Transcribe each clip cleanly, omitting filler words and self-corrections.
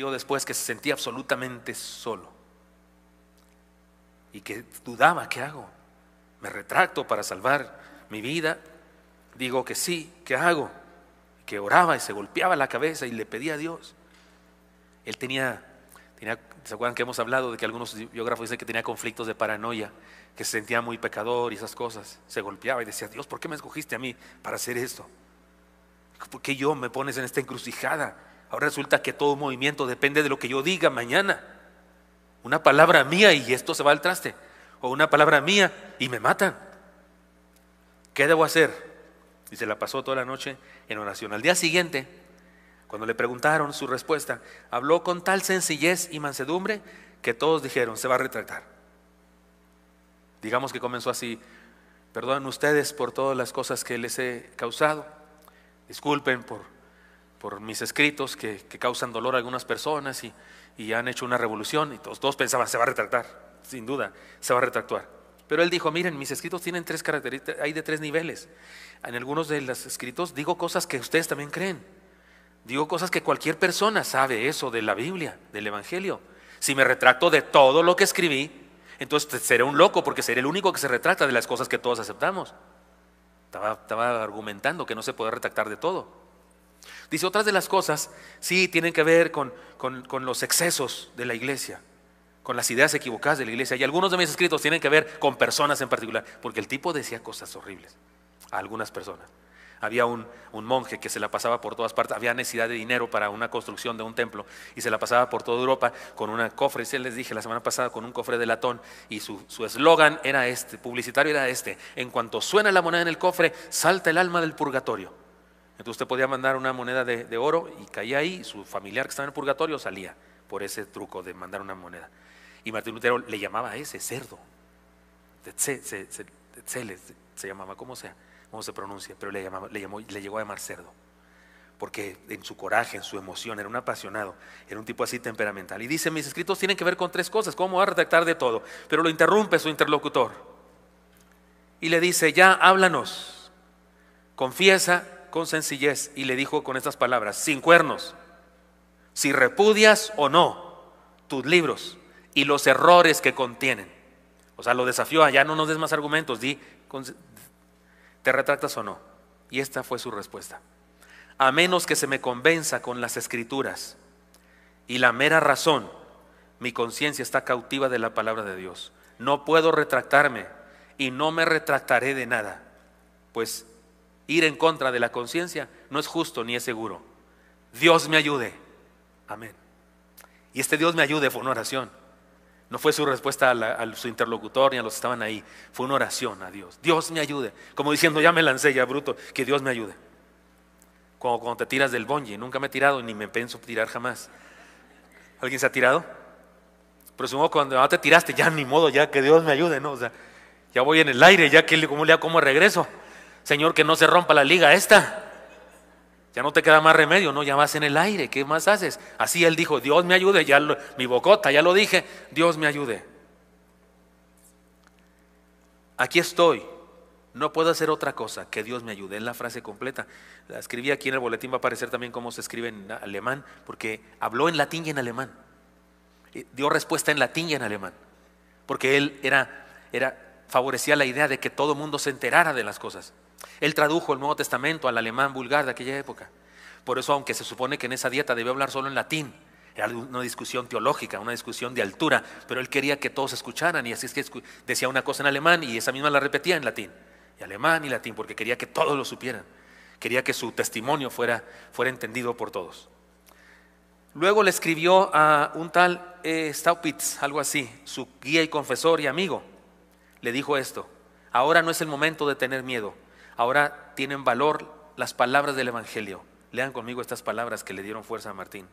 escribió después que se sentía absolutamente solo y que dudaba, ¿qué hago? ¿Me retracto para salvar mi vida? Digo que sí, ¿qué hago? Que oraba y se golpeaba la cabeza y le pedía a Dios. Él tenía, ¿se acuerdan que hemos hablado de que algunos biógrafos dicen que tenía conflictos de paranoia, que se sentía muy pecador y esas cosas? Se golpeaba y decía, Dios, ¿por qué me escogiste a mí para hacer esto? ¿Por qué yo me pones en esta encrucijada? Ahora resulta que todo movimiento depende de lo que yo diga mañana. Una palabra mía y esto se va al traste. O una palabra mía y me matan. ¿Qué debo hacer? Y se la pasó toda la noche en oración. Al día siguiente, cuando le preguntaron su respuesta, habló con tal sencillez y mansedumbre que todos dijeron, se va a retractar. Digamos que comenzó así: perdonen ustedes por todas las cosas que les he causado. Disculpen por mis escritos que causan dolor a algunas personas y han hecho una revolución. Y todos pensaban, se va a retractar, sin duda, se va a retractar. Pero él dijo, miren, mis escritos tienen tres características, hay de tres niveles. En algunos de los escritos digo cosas que ustedes también creen. Digo cosas que cualquier persona sabe eso de la Biblia, del Evangelio. Si me retracto de todo lo que escribí, entonces seré un loco, porque seré el único que se retracta de las cosas que todos aceptamos. Estaba argumentando que no se puede retractar de todo. Dice, otras de las cosas sí tienen que ver con los excesos de la iglesia, con las ideas equivocadas de la iglesia. Y algunos de mis escritos tienen que ver con personas en particular, porque el tipo decía cosas horribles a algunas personas. Había un monje que se la pasaba por todas partes, había necesidad de dinero para una construcción de un templo y se la pasaba por toda Europa con un cofre, y les dije la semana pasada, con un cofre de latón, y su eslogan era este, publicitario era este: en cuanto suena la moneda en el cofre, salta el alma del purgatorio. Entonces usted podía mandar una moneda de oro y caía ahí, y su familiar que estaba en el purgatorio salía por ese truco de mandar una moneda. Y Martín Lutero le llamaba a ese cerdo, se llamaba, como sea, cómo se pronuncia, pero le llegó a llamar cerdo, porque en su coraje, en su emoción, era un apasionado, era un tipo así temperamental. Y dice, mis escritos tienen que ver con tres cosas, ¿cómo va a redactar de todo? Pero lo interrumpe su interlocutor y le dice, ya háblanos, confiesa con sencillez, y le dijo con estas palabras, sin cuernos, si repudias o no tus libros y los errores que contienen. O sea, lo desafió a, ya no nos des más argumentos, ¿te retractas o no? Y esta fue su respuesta: a menos que se me convenza con las escrituras y la mera razón, mi conciencia está cautiva de la palabra de Dios. No puedo retractarme y no me retractaré de nada, pues ir en contra de la conciencia no es justo ni es seguro. Dios me ayude. Amén. Y este Dios me ayude fue una oración. No fue su respuesta a su interlocutor ni a los que estaban ahí. Fue una oración a Dios. Dios me ayude. Como diciendo, ya me lancé, ya bruto, que Dios me ayude. Como cuando te tiras del bungee. Nunca me he tirado ni me pienso tirar jamás. ¿Alguien se ha tirado? Pero supongo cuando te tiraste, ya ni modo, ya que Dios me ayude, ¿no? O sea, ya voy en el aire, ya que ¿cómo regreso? Señor, que no se rompa la liga esta. Ya no te queda más remedio, ¿no? Ya vas en el aire, ¿qué más haces? Así él dijo, Dios me ayude, mi bocota, ya lo dije, Dios me ayude. Aquí estoy, no puedo hacer otra cosa que Dios me ayude. Es la frase completa. La escribí aquí en el boletín, va a aparecer también cómo se escribe en alemán, porque habló en latín y en alemán. Dio respuesta en latín y en alemán, porque él favorecía la idea de que todo mundo se enterara de las cosas. Él tradujo el Nuevo Testamento al alemán vulgar de aquella época. Por eso, aunque se supone que en esa dieta debió hablar solo en latín, era una discusión teológica, una discusión de altura, pero él quería que todos escucharan, y así es que decía una cosa en alemán y esa misma la repetía en latín, y alemán y latín, porque quería que todos lo supieran, quería que su testimonio fuera entendido por todos. Luego le escribió a un tal Staupitz, algo así, su guía y confesor y amigo. Le dijo esto: ahora no es el momento de tener miedo, ahora tienen valor las palabras del Evangelio. Lean conmigo estas palabras que le dieron fuerza a Martín.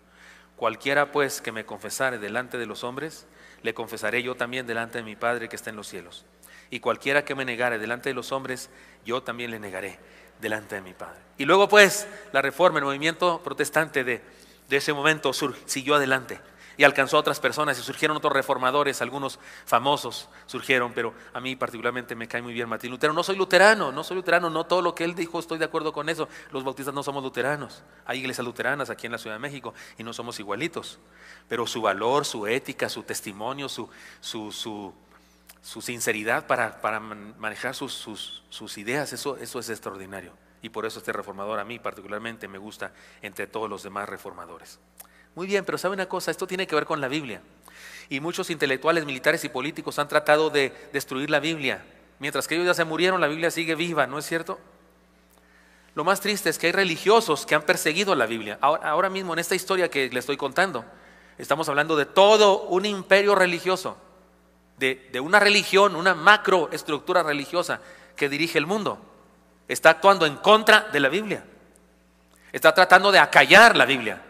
Cualquiera pues que me confesare delante de los hombres, le confesaré yo también delante de mi Padre que está en los cielos. Y cualquiera que me negare delante de los hombres, yo también le negaré delante de mi Padre. Y luego pues la reforma, el movimiento protestante de ese momento siguió adelante. y alcanzó a otras personas y surgieron otros reformadores, algunos famosos surgieron, pero a mí particularmente me cae muy bien Martín Lutero. No soy luterano, no todo lo que él dijo estoy de acuerdo con eso. Los bautistas no somos luteranos, hay iglesias luteranas aquí en la Ciudad de México y no somos igualitos, pero su valor, su ética, su testimonio, su sinceridad para manejar sus ideas, eso es extraordinario. Y por eso este reformador a mí particularmente me gusta entre todos los demás reformadores. Muy bien, pero ¿sabe una cosa? Esto tiene que ver con la Biblia. Y muchos intelectuales, militares y políticos han tratado de destruir la Biblia. Mientras que ellos ya se murieron, la Biblia sigue viva, ¿no es cierto? Lo más triste es que hay religiosos que han perseguido la Biblia. Ahora mismo en esta historia que le estoy contando, estamos hablando de todo un imperio religioso, de una religión, una macroestructura religiosa que dirige el mundo. Está actuando en contra de la Biblia. Está tratando de acallar la Biblia.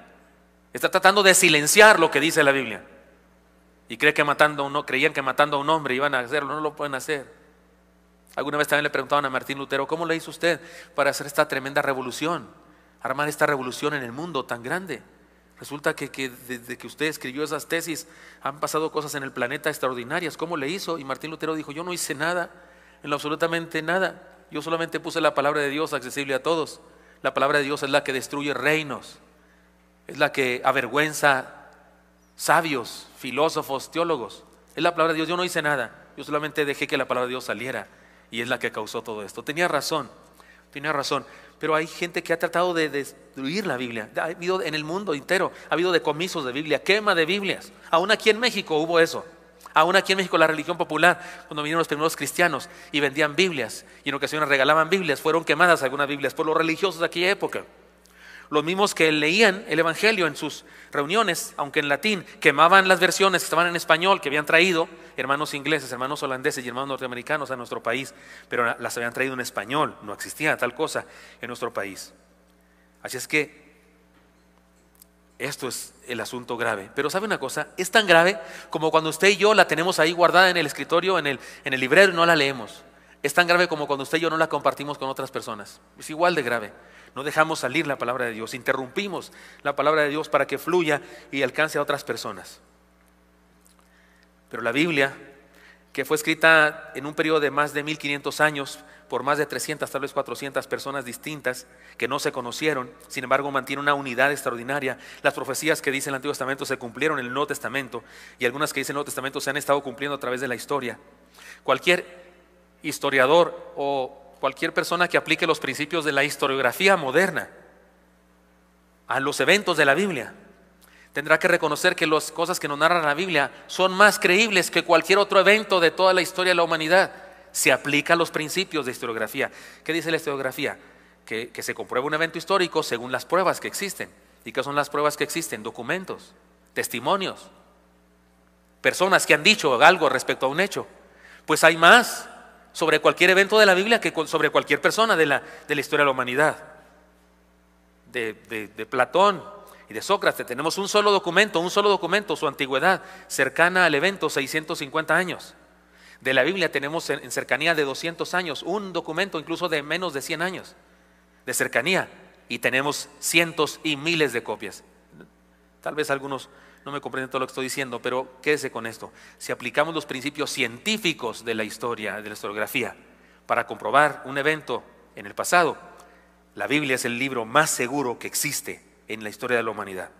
Está tratando de silenciar lo que dice la Biblia. Y creían que matando a un hombre iban a hacerlo, no lo pueden hacer. Alguna vez también le preguntaban a Martín Lutero, ¿cómo le hizo usted para hacer esta tremenda revolución? Armar esta revolución en el mundo tan grande. Resulta que desde que usted escribió esas tesis han pasado cosas en el planeta extraordinarias. ¿Cómo le hizo? Y Martín Lutero dijo, yo no hice nada, en lo absolutamente nada. Yo solamente puse la palabra de Dios accesible a todos. La palabra de Dios es la que destruye reinos, es la que avergüenza sabios, filósofos, teólogos. Es la palabra de Dios, yo no hice nada. Yo solamente dejé que la palabra de Dios saliera y es la que causó todo esto. Tenía razón, pero hay gente que ha tratado de destruir la Biblia. Ha habido en el mundo entero, ha habido decomisos de Biblia, quema de Biblias. Aún aquí en México hubo eso. Aún aquí en México la religión popular, cuando vinieron los primeros cristianos y vendían Biblias y en ocasiones regalaban Biblias, fueron quemadas algunas Biblias por los religiosos de aquella época. Los mismos que leían el Evangelio en sus reuniones, aunque en latín, quemaban las versiones que estaban en español, que habían traído hermanos ingleses, hermanos holandeses y hermanos norteamericanos a nuestro país, pero las habían traído en español, no existía tal cosa en nuestro país. Así es que esto es el asunto grave. Pero ¿sabe una cosa? Es tan grave como cuando usted y yo la tenemos ahí guardada en el escritorio, en el librero y no la leemos. Es tan grave como cuando usted y yo no la compartimos con otras personas. Es igual de grave. No dejamos salir la palabra de Dios, interrumpimos la palabra de Dios para que fluya y alcance a otras personas. Pero la Biblia, que fue escrita en un periodo de más de 1500 años por más de 300, tal vez 400 personas distintas que no se conocieron, sin embargo mantiene una unidad extraordinaria. Las profecías que dice el Antiguo Testamento se cumplieron en el Nuevo Testamento y algunas que dice el Nuevo Testamento se han estado cumpliendo a través de la historia. Cualquier historiador o cualquier persona que aplique los principios de la historiografía moderna a los eventos de la Biblia tendrá que reconocer que las cosas que nos narra la Biblia son más creíbles que cualquier otro evento de toda la historia de la humanidad. Se aplica a los principios de historiografía. ¿Qué dice la historiografía? Que se comprueba un evento histórico según las pruebas que existen. ¿Y qué son las pruebas que existen? Documentos, testimonios, personas que han dicho algo respecto a un hecho. Pues hay más sobre cualquier evento de la Biblia que sobre cualquier persona de la historia de la humanidad. De Platón y de Sócrates tenemos un solo documento, su antigüedad cercana al evento, 650 años. De la Biblia tenemos en cercanía de 200 años, un documento incluso de menos de 100 años de cercanía, y tenemos cientos y miles de copias. Tal vez algunos no me comprenden todo lo que estoy diciendo, pero quédese con esto. Si aplicamos los principios científicos de la historia, de la historiografía, para comprobar un evento en el pasado, la Biblia es el libro más seguro que existe en la historia de la humanidad.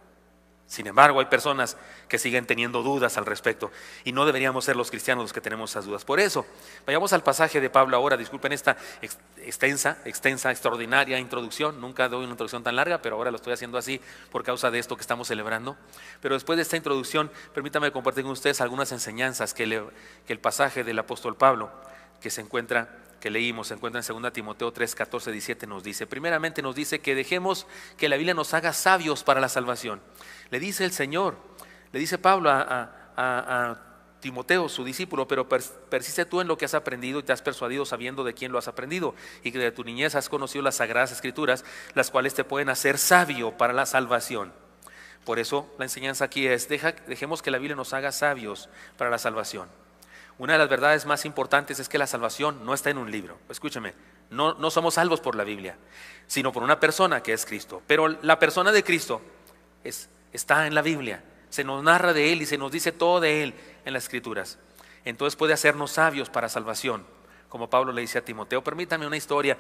Sin embargo, hay personas que siguen teniendo dudas al respecto y no deberíamos ser los cristianos los que tenemos esas dudas. Por eso, vayamos al pasaje de Pablo ahora. Disculpen esta extensa, extraordinaria introducción. Nunca doy una introducción tan larga, pero ahora lo estoy haciendo así por causa de esto que estamos celebrando. Pero después de esta introducción, permítame compartir con ustedes algunas enseñanzas que el pasaje del apóstol Pablo que leímos, se encuentra en 2 Timoteo 3, 14, 17, nos dice. Primeramente nos dice que dejemos que la Biblia nos haga sabios para la salvación. Le dice el Señor, le dice Pablo a Timoteo, su discípulo, pero persiste tú en lo que has aprendido y te has persuadido sabiendo de quién lo has aprendido y que de tu niñez has conocido las sagradas escrituras, las cuales te pueden hacer sabio para la salvación. Por eso la enseñanza aquí es, dejemos que la Biblia nos haga sabios para la salvación. Una de las verdades más importantes es que la salvación no está en un libro. Escúcheme, no somos salvos por la Biblia, sino por una persona que es Cristo. Pero la persona de Cristo está en la Biblia. Se nos narra de Él y se nos dice todo de Él en las Escrituras. Entonces puede hacernos sabios para salvación, como Pablo le dice a Timoteo. Permítame una historia,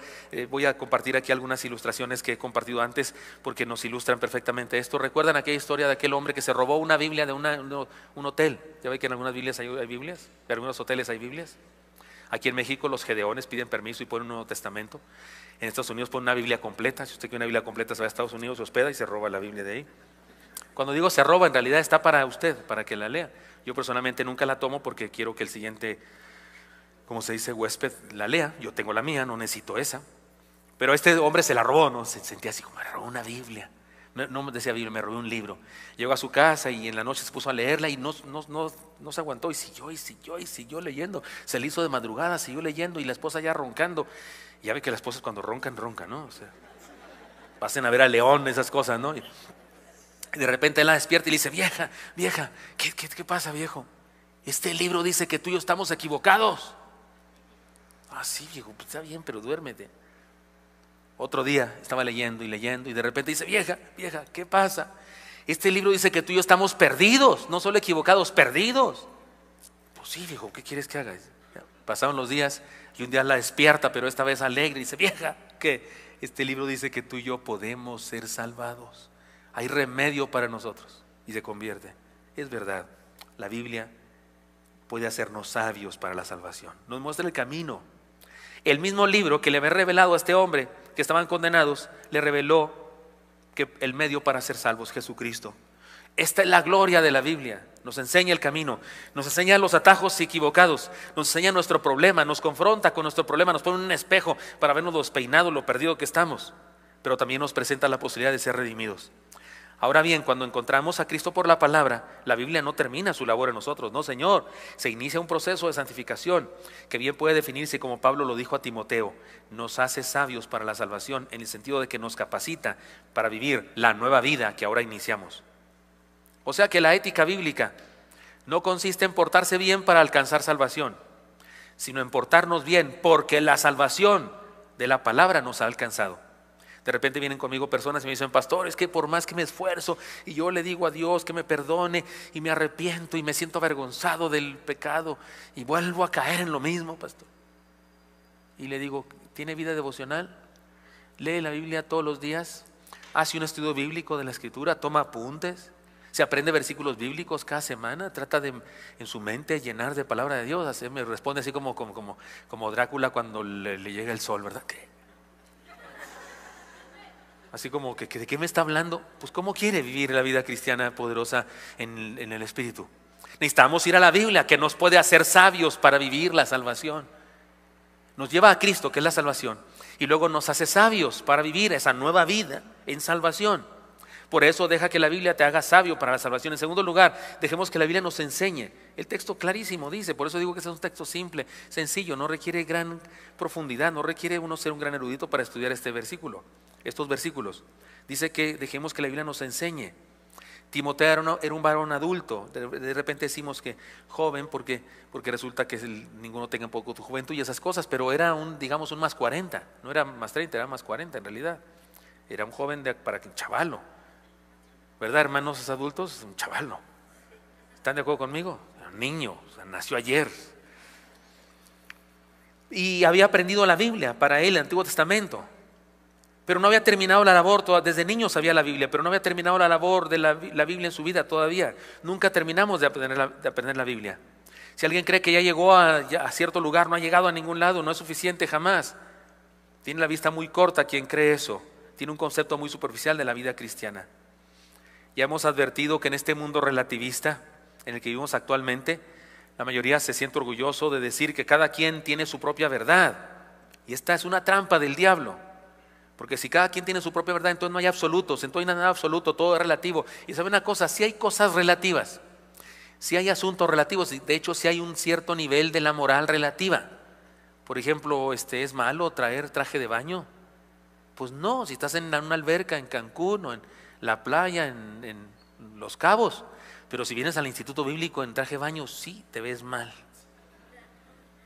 voy a compartir aquí algunas ilustraciones que he compartido antes porque nos ilustran perfectamente esto. ¿Recuerdan aquella historia de aquel hombre que se robó una Biblia de un hotel? Ya ve que en algunas Biblias hay Biblias, en algunos hoteles hay Biblias. Aquí en México los gedeones piden permiso y ponen un Nuevo Testamento. En Estados Unidos ponen una Biblia completa. Si usted quiere una Biblia completa, se va a Estados Unidos, se hospeda y se roba la Biblia de ahí. Cuando digo se roba, en realidad está para usted, para que la lea. Yo personalmente nunca la tomo porque quiero que el siguiente, como se dice, huésped la lea. Yo tengo la mía, no necesito esa. Pero este hombre se la robó, ¿no? Se sentía así como, me robó una Biblia. No me decía Biblia, me robé un libro. Llegó a su casa y en la noche se puso a leerla y no se aguantó y siguió leyendo. Se le hizo de madrugada, siguió leyendo y la esposa ya roncando. Y ya ve que las esposas cuando roncan, ¿no? O sea, pasen a ver a León, esas cosas, ¿no? Y de repente él la despierta y le dice, vieja, ¿qué pasa, viejo? Este libro dice que tú y yo estamos equivocados. Ah, sí, viejo, pues está bien, pero duérmete. Otro día estaba leyendo y de repente dice, vieja, ¿qué pasa? Este libro dice que tú y yo estamos perdidos, no solo equivocados, perdidos. Pues sí, viejo, ¿qué quieres que haga? Pasaron los días y un día la despierta, pero esta vez alegre, y dice, vieja, que este libro dice que tú y yo podemos ser salvados. Hay remedio para nosotros. Y se convierte. Es verdad, la Biblia puede hacernos sabios para la salvación. Nos muestra el camino. El mismo libro que le había revelado a este hombre que estaban condenados, le reveló que el medio para ser salvos, Jesucristo. Esta es la gloria de la Biblia. Nos enseña el camino, nos enseña los atajos equivocados, nos enseña nuestro problema, nos confronta con nuestro problema, nos pone un espejo para vernos lo despeinados, lo perdido que estamos, pero también nos presenta la posibilidad de ser redimidos. Ahora bien, cuando encontramos a Cristo por la palabra, la Biblia no termina su labor en nosotros, no, Señor. Se inicia un proceso de santificación que bien puede definirse como Pablo lo dijo a Timoteo, nos hace sabios para la salvación en el sentido de que nos capacita para vivir la nueva vida que ahora iniciamos. O sea que la ética bíblica no consiste en portarse bien para alcanzar salvación, sino en portarnos bien porque la salvación de la palabra nos ha alcanzado. De repente vienen conmigo personas y me dicen, pastor, es que por más que me esfuerzo y yo le digo a Dios que me perdone y me arrepiento y me siento avergonzado del pecado y vuelvo a caer en lo mismo, pastor. Y le digo, ¿tiene vida devocional? ¿Lee la Biblia todos los días? ¿Hace un estudio bíblico de la Escritura? ¿Toma apuntes? ¿Se aprende versículos bíblicos cada semana? ¿Trata de en su mente llenar de palabra de Dios? Así me responde así como Drácula cuando le llega el sol, ¿verdad? ¿Qué? Así como que ¿de qué me está hablando? Pues ¿cómo quiere vivir la vida cristiana poderosa en el Espíritu? Necesitamos ir a la Biblia que nos puede hacer sabios para vivir la salvación. Nos lleva a Cristo, que es la salvación, y luego nos hace sabios para vivir esa nueva vida en salvación. Por eso deja que la Biblia te haga sabio para la salvación. En segundo lugar, dejemos que la Biblia nos enseñe. El texto clarísimo dice, por eso digo que es un texto simple, sencillo, no requiere gran profundidad, no requiere uno ser un gran erudito para estudiar estos versículos. Dice que dejemos que la Biblia nos enseñe. Timoteo era un varón adulto. De repente decimos que joven porque resulta que ninguno tenga poco tu juventud y esas cosas, pero era un más 40, no era más 30, era más 40 en realidad. Era un joven para que un chavalo. ¿Verdad, hermanos adultos? Un chavalo. ¿Están de acuerdo conmigo? Era un niño, o sea, nació ayer. Y había aprendido la Biblia para él, el Antiguo Testamento. Pero no había terminado la labor, desde niño sabía la Biblia, pero no había terminado la labor de la Biblia en su vida todavía. Nunca terminamos de aprender la Biblia. Si alguien cree que ya llegó a cierto lugar, no ha llegado a ningún lado, no es suficiente jamás. Tiene la vista muy corta quien cree eso. Tiene un concepto muy superficial de la vida cristiana. Ya hemos advertido que en este mundo relativista en el que vivimos actualmente, la mayoría se siente orgulloso de decir que cada quien tiene su propia verdad. Y esta es una trampa del diablo. Porque si cada quien tiene su propia verdad, entonces no hay absolutos, entonces no hay nada absoluto, todo es relativo. Y sabe una cosa, sí hay cosas relativas, sí hay asuntos relativos, de hecho sí hay un cierto nivel de la moral relativa. Por ejemplo, ¿es malo traer traje de baño? Pues no, si estás en una alberca en Cancún o en la playa en Los Cabos, pero si vienes al instituto bíblico en traje de baño, sí te ves mal.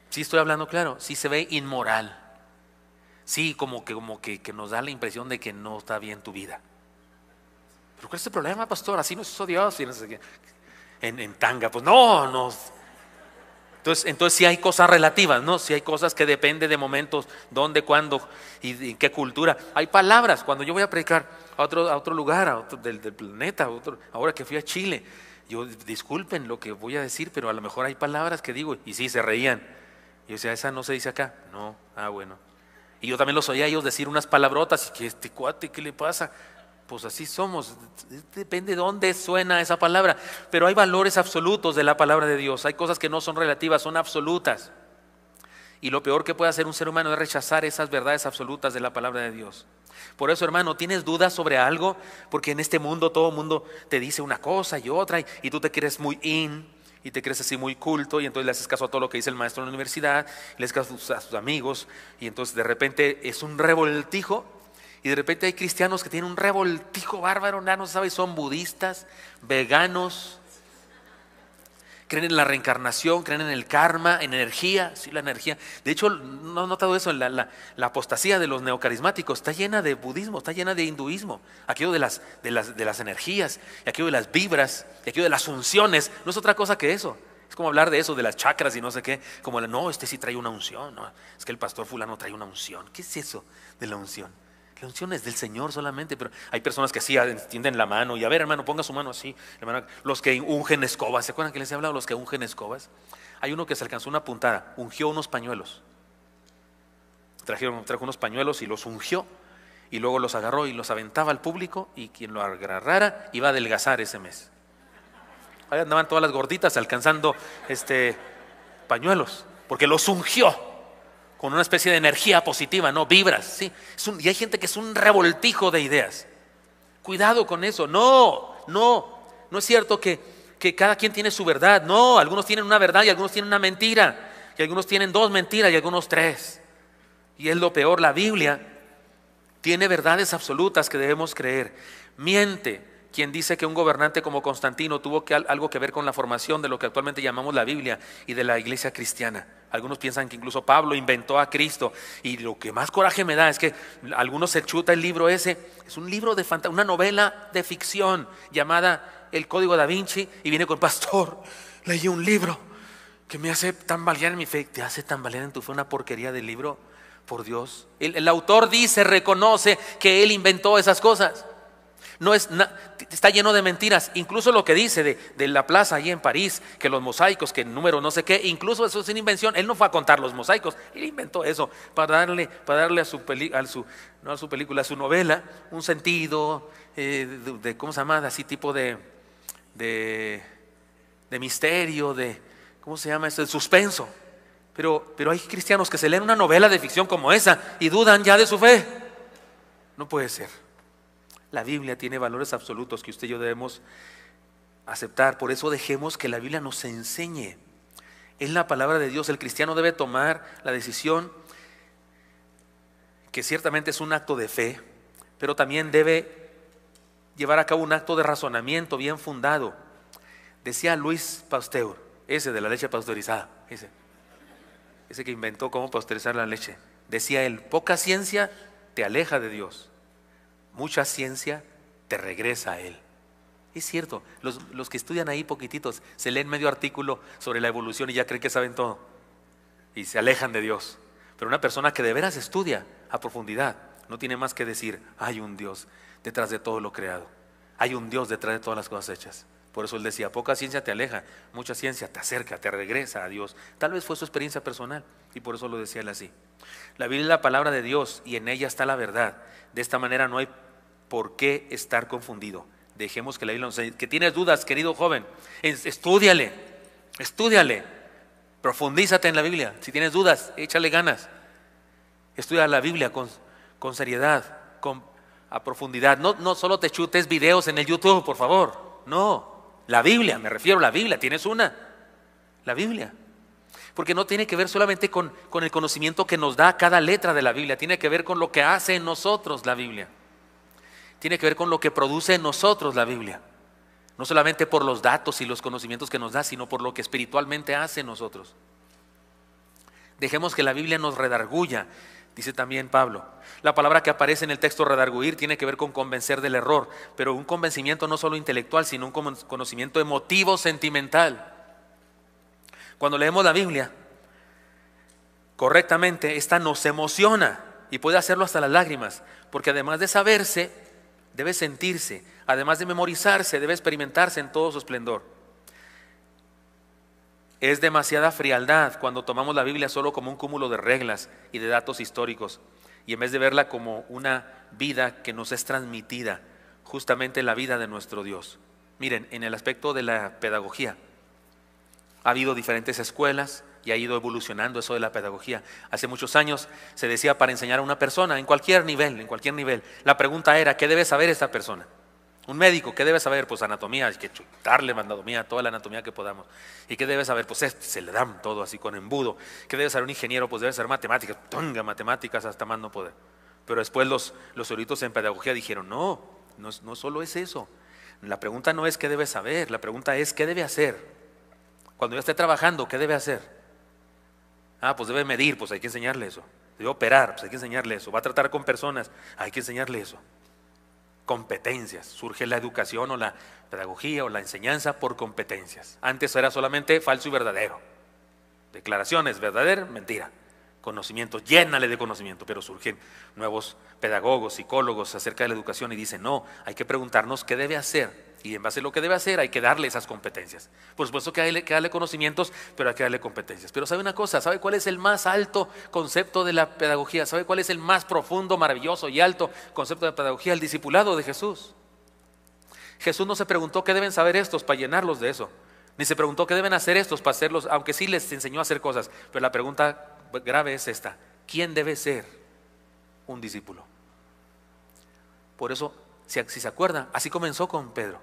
Sí estoy hablando claro, sí se ve inmoral. Sí, como que nos da la impresión de que no está bien tu vida. ¿pero cuál es el problema, pastor? Así nos hizo Dios. Y no sé qué. En tanga, pues no. Entonces sí hay cosas relativas, ¿no? Sí hay cosas que dependen de momentos, dónde, cuándo y en qué cultura. Hay palabras, cuando yo voy a predicar a otro lugar, del planeta, ahora que fui a Chile, yo, disculpen lo que voy a decir, pero a lo mejor hay palabras que digo, y sí, se reían. Y yo decía, esa no se dice acá. No, bueno. Y yo también los oía a ellos decir unas palabrotas, y que este cuate, ¿qué le pasa? Pues así somos, depende de dónde suena esa palabra, pero hay valores absolutos de la palabra de Dios, hay cosas que no son relativas, son absolutas. Y lo peor que puede hacer un ser humano es rechazar esas verdades absolutas de la palabra de Dios. Por eso, hermano, ¿tienes dudas sobre algo? Porque en este mundo todo el mundo te dice una cosa y otra, y tú te crees muy y te crees así muy culto, y entonces le haces caso a todo lo que dice el maestro en la universidad, le haces caso a sus amigos, y entonces de repente es un revoltijo. Y de repente hay cristianos que tienen un revoltijo bárbaro, no sabes, son budistas, veganos, creen en la reencarnación, creen en el karma, en energía, sí, la energía. De hecho, ¿no has notado eso? La apostasía de los neocarismáticos está llena de budismo, está llena de hinduismo, aquello de las energías, y aquello de las vibras, y aquello de las unciones, no es otra cosa que eso. Es como hablar de eso, de las chakras y no sé qué, como no, este sí trae una unción, no, es que el pastor fulano trae una unción. ¿Qué es eso de la unción? La unción es del Señor solamente, pero hay personas que sí extienden la mano y a ver, hermano, ponga su mano así. Hermano, los que ungen escobas, ¿se acuerdan que les he hablado? Los que ungen escobas. Hay uno que se alcanzó una puntada, ungió unos pañuelos. Trajo unos pañuelos y los ungió y luego los agarró y los aventaba al público y quien lo agarrara iba a adelgazar ese mes. Ahí andaban todas las gorditas alcanzando pañuelos porque los ungió con una especie de energía positiva, no vibras, ¿sí? Y hay gente que es un revoltijo de ideas. Cuidado con eso. No es cierto que cada quien tiene su verdad. No, algunos tienen una verdad y algunos tienen una mentira, y algunos tienen 2 mentiras y algunos 3. Y es lo peor, la Biblia tiene verdades absolutas que debemos creer. Miente quien dice que un gobernante como Constantino tuvo algo que ver con la formación de lo que actualmente llamamos la Biblia y de la iglesia cristiana. Algunos piensan que incluso Pablo inventó a Cristo, y lo que más coraje me da es que algunos se chuta el libro ese. Es un libro de fantasía, una novela de ficción llamada El Código Da Vinci, y viene con pastor, leí un libro que me hace tambalear en mi fe. ¿Te hace tambalear en tu fe una porquería del libro? Por Dios, el autor reconoce que él inventó esas cosas. Está lleno de mentiras. Incluso lo que dice de la plaza allí en París, que los mosaicos, que el número no sé qué, incluso eso es una invención. Él no fue a contar los mosaicos, él inventó eso para darle a su novela un sentido de ¿cómo se llama? Así tipo de misterio, ¿cómo se llama esto? De suspenso. Pero hay cristianos que se leen una novela de ficción como esa y dudan ya de su fe. No puede ser. La Biblia tiene valores absolutos que usted y yo debemos aceptar. Por eso dejemos que la Biblia nos enseñe. Es la palabra de Dios. El cristiano debe tomar la decisión, que ciertamente es un acto de fe, pero también debe llevar a cabo un acto de razonamiento bien fundado. Decía Louis Pasteur, ese de la leche pasteurizada, ese que inventó cómo pasteurizar la leche. Decía él: poca ciencia te aleja de Dios, mucha ciencia te regresa a Él. Es cierto, los que estudian ahí poquititos se leen medio artículo sobre la evolución y ya creen que saben todo y se alejan de Dios. Pero una persona que de veras estudia a profundidad no tiene más que decir: hay un Dios detrás de todo lo creado, hay un Dios detrás de todas las cosas hechas. Por eso él decía: poca ciencia te aleja, mucha ciencia te acerca, te regresa a Dios. Tal vez fue su experiencia personal y por eso lo decía él así. La Biblia es la palabra de Dios y en ella está la verdad. De esta manera no hay por qué estar confundido. Dejemos que la Biblia nos enseñe. Que tienes dudas, querido joven, estúdiale, profundízate en la Biblia. Si tienes dudas, échale ganas. Estudia la Biblia con seriedad, a profundidad. No solo te chutes videos en el YouTube, por favor. No, la Biblia, me refiero a la Biblia. Tienes la Biblia. Porque no tiene que ver solamente con el conocimiento que nos da cada letra de la Biblia. Tiene que ver con lo que hace en nosotros la Biblia. Tiene que ver con lo que produce en nosotros la Biblia. No solamente por los datos y los conocimientos que nos da, sino por lo que espiritualmente hace en nosotros. Dejemos que la Biblia nos redarguya, Dice también Pablo, la palabra que aparece en el texto redarguir tiene que ver con convencer del error, pero un convencimiento no solo intelectual, sino un conocimiento emotivo, sentimental. Cuando leemos la Biblia correctamente, esta nos emociona y puede hacerlo hasta las lágrimas, porque además de saberse, debe sentirse, además de memorizarse, debe experimentarse en todo su esplendor. Es demasiada frialdad cuando tomamos la Biblia solo como un cúmulo de reglas y de datos históricos, y en vez de verla como una vida que nos es transmitida, justamente la vida de nuestro Dios. Miren, en el aspecto de la pedagogía, ha habido diferentes escuelas y ha ido evolucionando eso de la pedagogía. Hace muchos años se decía para enseñar a una persona en cualquier nivel, la pregunta era, ¿qué debe saber esta persona? Un médico, ¿qué debe saber? Pues anatomía, hay que chutarle anatomía, toda la anatomía que podamos. ¿Y qué debe saber? Pues se le dan todo así con embudo. ¿Qué debe saber un ingeniero? Pues debe saber matemáticas, tonga, matemáticas hasta más no poder. Pero después los eruditos en pedagogía dijeron, no solo es eso. La pregunta no es qué debe saber, la pregunta es qué debe hacer. Cuando yo esté trabajando, ¿qué debe hacer? Pues debe medir, pues hay que enseñarle eso. Debe operar, pues hay que enseñarle eso. Va a tratar con personas, hay que enseñarle eso. Competencias, surge la educación o la pedagogía o la enseñanza por competencias. Antes era solamente falso y verdadero. Declaraciones, verdadera, mentira. Conocimiento, llénale de conocimiento, pero surgen nuevos pedagogos, psicólogos acerca de la educación y dicen, no, hay que preguntarnos qué debe hacer. Y en base a lo que debe hacer hay que darle esas competencias. Por supuesto que hay que darle conocimientos, pero hay que darle competencias. Pero ¿sabe una cosa? ¿Sabe cuál es el más alto concepto de la pedagogía? ¿Sabe cuál es el más profundo, maravilloso y alto concepto de la pedagogía? El discipulado de Jesús. Jesús no se preguntó qué deben saber estos para llenarlos de eso. Ni se preguntó qué deben hacer estos para hacerlos, aunque sí les enseñó a hacer cosas. Pero la pregunta grave es esta: ¿quién debe ser un discípulo? Por eso, si se acuerda, así comenzó con Pedro.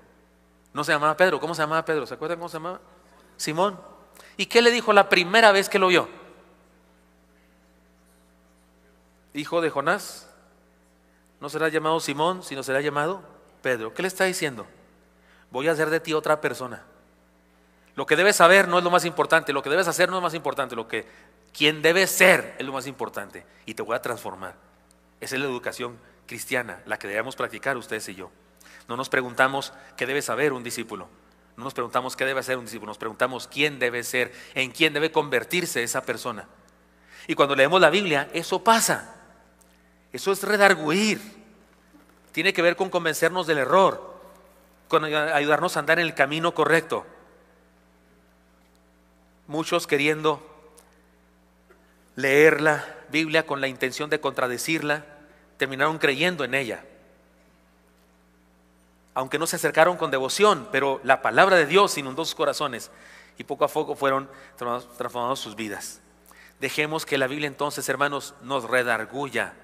No se llamaba Pedro, ¿cómo se llamaba Pedro? ¿Se acuerdan cómo se llamaba? Simón. ¿Y qué le dijo la primera vez que lo vio? Hijo de Jonás, no será llamado Simón, sino será llamado Pedro. ¿Qué le está diciendo? Voy a hacer de ti otra persona. Lo que debes saber no es lo más importante, lo que debes hacer no es lo más importante, quien debes ser es lo más importante, y te voy a transformar. Esa es la educación cristiana, la que debemos practicar ustedes y yo. No nos preguntamos qué debe saber un discípulo, no nos preguntamos qué debe hacer un discípulo, nos preguntamos quién debe ser, en quién debe convertirse esa persona. Y cuando leemos la Biblia, eso pasa. Eso es redarguir. Tiene que ver con convencernos del error, con ayudarnos a andar en el camino correcto. Muchos queriendo leer la Biblia con la intención de contradecirla, terminaron creyendo en ella. Aunque no se acercaron con devoción, pero la palabra de Dios inundó sus corazones y poco a poco fueron transformando sus vidas. Dejemos que la Biblia entonces, hermanos, nos redarguya,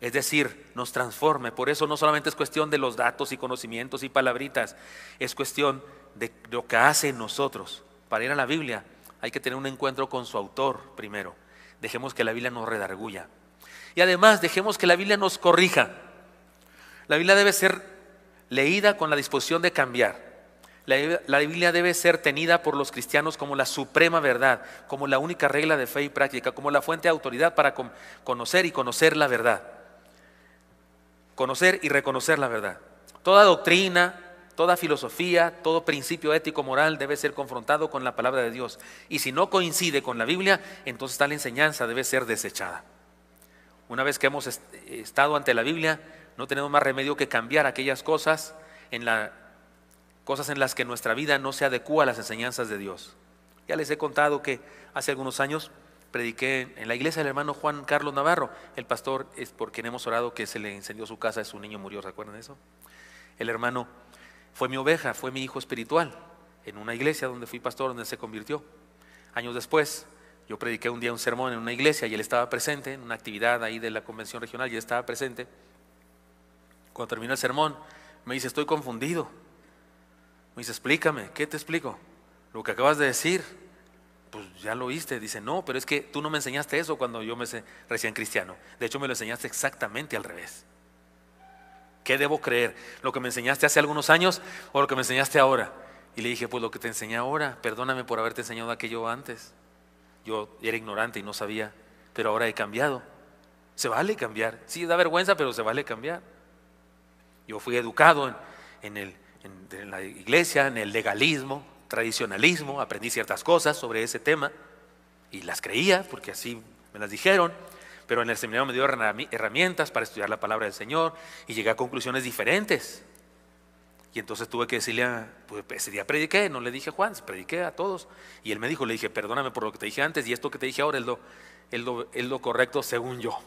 es decir, nos transforme. Por eso no solamente es cuestión de los datos y conocimientos y palabritas, es cuestión de lo que hace en nosotros. Para ir a la Biblia hay que tener un encuentro con su autor primero. Dejemos que la Biblia nos redarguya. Y además dejemos que la Biblia nos corrija. La Biblia debe ser leída con la disposición de cambiar. La Biblia debe ser tenida por los cristianos como la suprema verdad, como la única regla de fe y práctica, como la fuente de autoridad para conocer y conocer la verdad. Conocer y reconocer la verdad. Toda doctrina, toda filosofía, todo principio ético moral debe ser confrontado con la palabra de Dios. Y si no coincide con la Biblia, entonces tal enseñanza debe ser desechada. Una vez que hemos estado ante la Biblia, no tenemos más remedio que cambiar aquellas cosas en las que nuestra vida no se adecúa a las enseñanzas de Dios. Ya les he contado que hace algunos años prediqué en la iglesia del hermano Juan Carlos Navarro. El pastor es por quien hemos orado que se le incendió su casa, su niño murió, ¿recuerdan eso? El hermano fue mi oveja, fue mi hijo espiritual en una iglesia donde fui pastor, donde se convirtió. Años después, yo prediqué un día un sermón en una iglesia y él estaba presente, en una actividad ahí de la convención regional, y él estaba presente. Cuando terminó el sermón, me dice, estoy confundido. Me dice, explícame. ¿Qué te explico? Lo que acabas de decir, pues ya lo oíste. Dice, no, pero es que tú no me enseñaste eso cuando yo me recién cristiano. De hecho, me lo enseñaste exactamente al revés. ¿Qué debo creer? ¿Lo que me enseñaste hace algunos años o lo que me enseñaste ahora? Y le dije, pues lo que te enseñé ahora. Perdóname por haberte enseñado aquello antes. Yo era ignorante y no sabía, pero ahora he cambiado. Se vale cambiar. Sí, da vergüenza, pero se vale cambiar. Yo fui educado en la iglesia, en el legalismo, tradicionalismo, aprendí ciertas cosas sobre ese tema y las creía porque así me las dijeron, pero en el seminario me dio herramientas para estudiar la palabra del Señor y llegué a conclusiones diferentes. Y entonces tuve que decirle, pues ese día prediqué, no le dije a Juan, prediqué a todos. Y él me dijo, le dije, perdóname por lo que te dije antes y esto que te dije ahora es lo correcto según yo.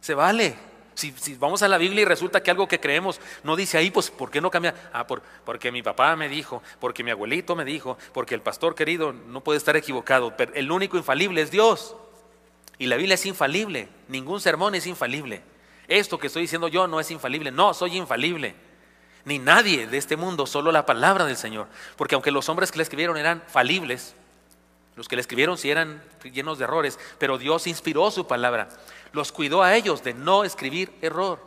Se vale. Si vamos a la Biblia y resulta que algo que creemos no dice ahí, pues ¿por qué no cambia? Porque mi papá me dijo, porque mi abuelito me dijo, porque el pastor querido no puede estar equivocado. Pero el único infalible es Dios. Y la Biblia es infalible. Ningún sermón es infalible. Esto que estoy diciendo yo no es infalible. No, soy infalible. Ni nadie de este mundo, solo la palabra del Señor. Porque aunque los hombres que le escribieron eran falibles, los que le escribieron sí eran llenos de errores, pero Dios inspiró su palabra. Los cuidó a ellos de no escribir error.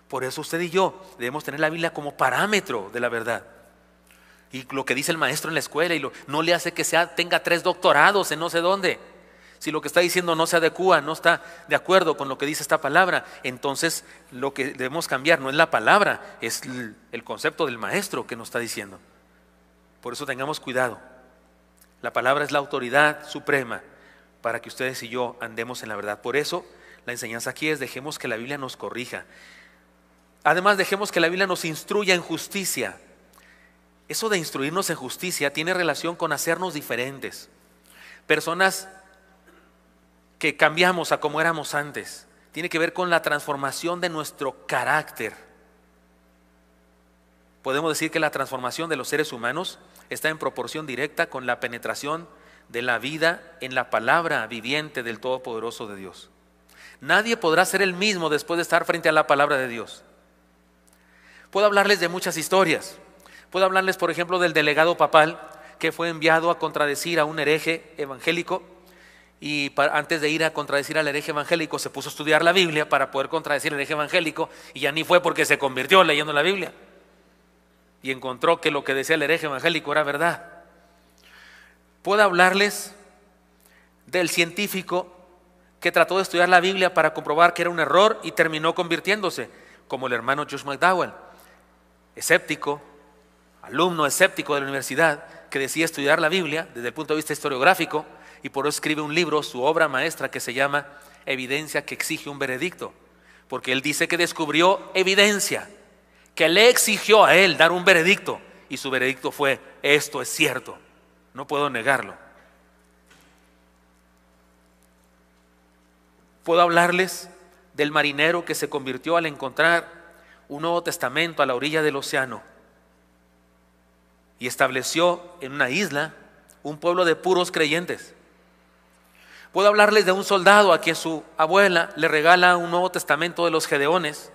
Por eso usted y yo debemos tener la Biblia como parámetro de la verdad. Y lo que dice el maestro en la escuela no le hace que tenga 3 doctorados en no sé dónde. Si lo que está diciendo no se adecua, no está de acuerdo con lo que dice esta palabra, entonces lo que debemos cambiar no es la palabra, es el concepto del maestro que nos está diciendo. Por eso tengamos cuidado. La palabra es la autoridad suprema para que ustedes y yo andemos en la verdad. Por eso la enseñanza aquí es: dejemos que la Biblia nos corrija. Además, dejemos que la Biblia nos instruya en justicia. Eso de instruirnos en justicia tiene relación con hacernos diferentes. Personas que cambiamos a como éramos antes. Tiene que ver con la transformación de nuestro carácter. Podemos decir que la transformación de los seres humanos está en proporción directa con la penetración de la vida en la palabra viviente del Todopoderoso de Dios. Nadie podrá ser el mismo después de estar frente a la palabra de Dios. Puedo hablarles de muchas historias. Puedo hablarles, por ejemplo, del delegado papal que fue enviado a contradecir a un hereje evangélico, y antes de ir a contradecir al hereje evangélico se puso a estudiar la Biblia para poder contradecir al hereje evangélico, y ya ni fue porque se convirtió leyendo la Biblia y encontró que lo que decía el hereje evangélico era verdad. Puedo hablarles del científico que trató de estudiar la Biblia para comprobar que era un error y terminó convirtiéndose, como el hermano Josh McDowell, escéptico, alumno escéptico de la universidad, que decía estudiar la Biblia desde el punto de vista historiográfico, y por eso escribe un libro, su obra maestra, que se llama Evidencia que exige un veredicto, porque él dice que descubrió evidencia que le exigió a él dar un veredicto, y su veredicto fue: esto es cierto, no puedo negarlo. Puedo hablarles del marinero que se convirtió al encontrar un Nuevo Testamento a la orilla del océano y estableció en una isla un pueblo de puros creyentes. Puedo hablarles de un soldado a quien su abuela le regala un Nuevo Testamento de los Gedeones,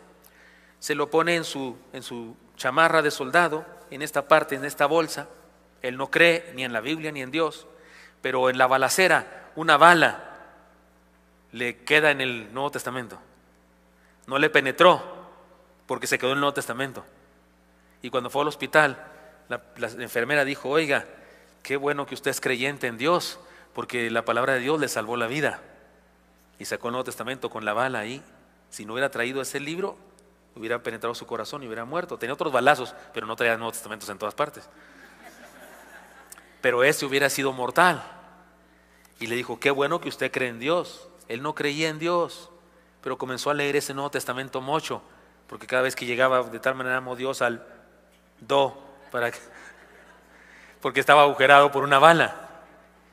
se lo pone en su chamarra de soldado, en esta parte, en esta bolsa. Él no cree ni en la Biblia ni en Dios, pero en la balacera una bala le queda en el Nuevo Testamento. No le penetró porque se quedó en el Nuevo Testamento. Y cuando fue al hospital, la enfermera dijo: oiga, qué bueno que usted es creyente en Dios, porque la palabra de Dios le salvó la vida. Y sacó el Nuevo Testamento con la bala ahí. Si no hubiera traído ese libro, hubiera penetrado su corazón y hubiera muerto. Tenía otros balazos, pero no traía Nuevos Testamentos en todas partes. Pero ese hubiera sido mortal. Y le dijo: qué bueno que usted cree en Dios. Él no creía en Dios, pero comenzó a leer ese Nuevo Testamento mocho, porque cada vez que llegaba de tal manera amó Dios al porque estaba agujerado por una bala.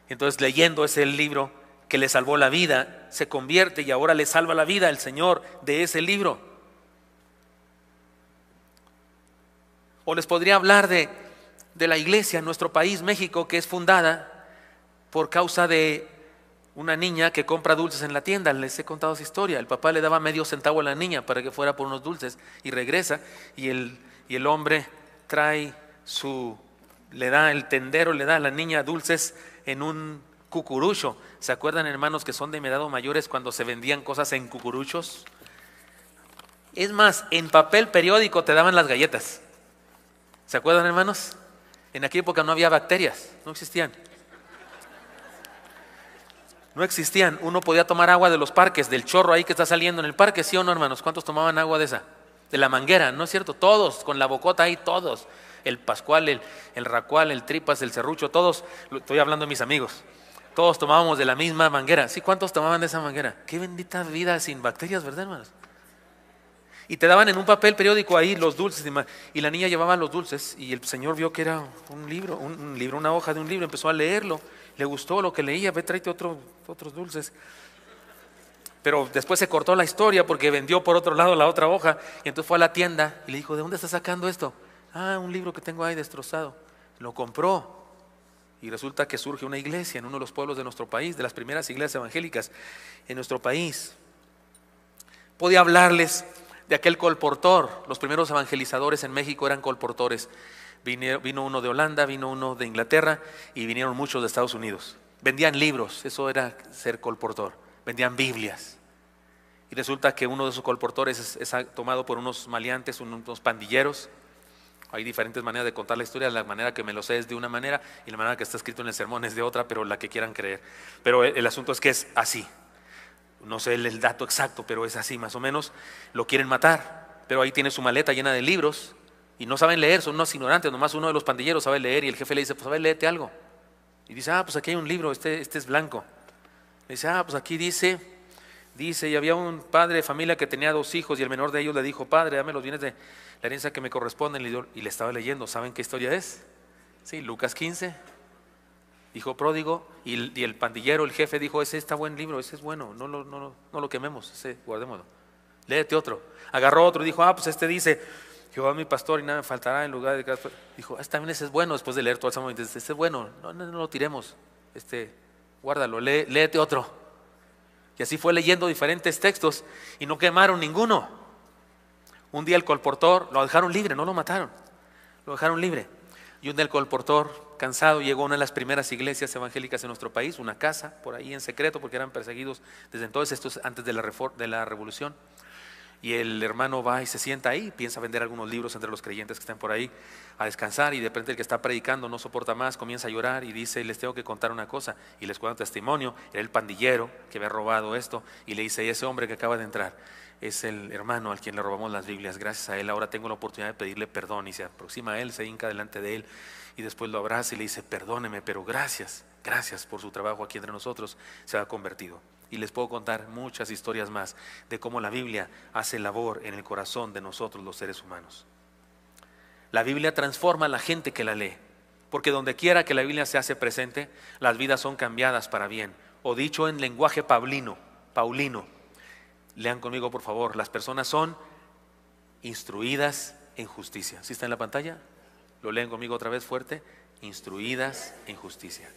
Entonces, leyendo ese libro que le salvó la vida, se convierte y ahora le salva la vida el Señor de ese libro. O les podría hablar de la iglesia en nuestro país, México, que es fundada por causa de una niña que compra dulces en la tienda. Les he contado esa historia. El papá le daba medio centavo a la niña para que fuera por unos dulces y regresa, y el hombre le da el tendero, le da a la niña dulces en un cucurucho. ¿Se acuerdan, hermanos, que son de mi edad o mayores, cuando se vendían cosas en cucuruchos? Es más, en papel periódico te daban las galletas. ¿Se acuerdan, hermanos? En aquella época no había bacterias, no existían. No existían. Uno podía tomar agua de los parques, del chorro ahí que está saliendo en el parque, ¿sí o no, hermanos? ¿Cuántos tomaban agua de esa? De la manguera, ¿no es cierto? Todos, con la bocota ahí, todos. El Pascual, el Racual, el Tripas, el Serrucho, todos, estoy hablando de mis amigos, todos tomábamos de la misma manguera. ¿Sí? ¿Cuántos tomaban de esa manguera? Qué bendita vida sin bacterias, ¿verdad, hermanos? Y te daban en un papel periódico ahí los dulces, y la niña llevaba los dulces, y el señor vio que era un libro, una hoja de un libro, empezó a leerlo, le gustó lo que leía, ve, tráete otros dulces. Pero después se cortó la historia porque vendió por otro lado la otra hoja, y entonces fue a la tienda y le dijo, ¿de dónde estás sacando esto? Ah, un libro que tengo ahí destrozado. Lo compró, y resulta que surge una iglesia en uno de los pueblos de nuestro país, de las primeras iglesias evangélicas en nuestro país. Podía hablarles de aquel colportor. Los primeros evangelizadores en México eran colportores. Vino uno de Holanda, vino uno de Inglaterra y vinieron muchos de Estados Unidos. Vendían libros, eso era ser colportor. Vendían Biblias. Y resulta que uno de esos colportores es tomado por unos maleantes, unos pandilleros. Hay diferentes maneras de contar la historia. La manera que me lo sé es de una manera y la manera que está escrito en el sermón es de otra, pero la que quieran creer. Pero el asunto es que es así. No sé el dato exacto, pero es así más o menos. Lo quieren matar, pero ahí tiene su maleta llena de libros y no saben leer, son unos ignorantes. Nomás uno de los pandilleros sabe leer y el jefe le dice, pues a ver, léete algo. Y dice, pues aquí hay un libro, este es blanco. Le dice, pues aquí dice, y había un padre de familia que tenía 2 hijos y el menor de ellos le dijo, padre, dame los bienes de la herencia que me corresponden. Y le estaba leyendo. ¿Saben qué historia es? Sí, Lucas 15. Hijo pródigo, y el pandillero, el jefe dijo, ese está buen libro, ese es bueno, no lo quememos, ese guardémoslo. Léete otro. Agarró otro y dijo, pues este dice, Jehová mi pastor y nada me faltará en lugar de cada. Dijo, también ese es bueno. Después de leer todo el salmo, dice, este es bueno, no lo tiremos, guárdalo, léete otro. Y así fue leyendo diferentes textos y no quemaron ninguno. Un día el colportor lo dejaron libre, no lo mataron, lo dejaron libre. Y un día el colportor, cansado, llegó a una de las primeras iglesias evangélicas en nuestro país, una casa por ahí en secreto porque eran perseguidos desde entonces, esto es antes de la revolución. Y el hermano va y se sienta ahí, piensa vender algunos libros entre los creyentes que están por ahí a descansar, y de repente el que está predicando no soporta más, comienza a llorar y dice, les tengo que contar una cosa, y les cuenta un testimonio. Era el pandillero que había robado esto, y le dice, ese hombre que acaba de entrar es el hermano al quien le robamos las Biblias. Gracias a él ahora tengo la oportunidad de pedirle perdón. Y se aproxima a él, se hinca delante de él y después lo abraza y le dice, perdóneme, pero gracias por su trabajo aquí entre nosotros, se ha convertido. Y les puedo contar muchas historias más de cómo la Biblia hace labor en el corazón de nosotros los seres humanos. La Biblia transforma a la gente que la lee, porque donde quiera que la Biblia se hace presente, las vidas son cambiadas para bien. O dicho en lenguaje paulino, lean conmigo por favor, las personas son instruidas en justicia. ¿Sí está en la pantalla? Lo leen conmigo otra vez fuerte. Instruidas en justicia.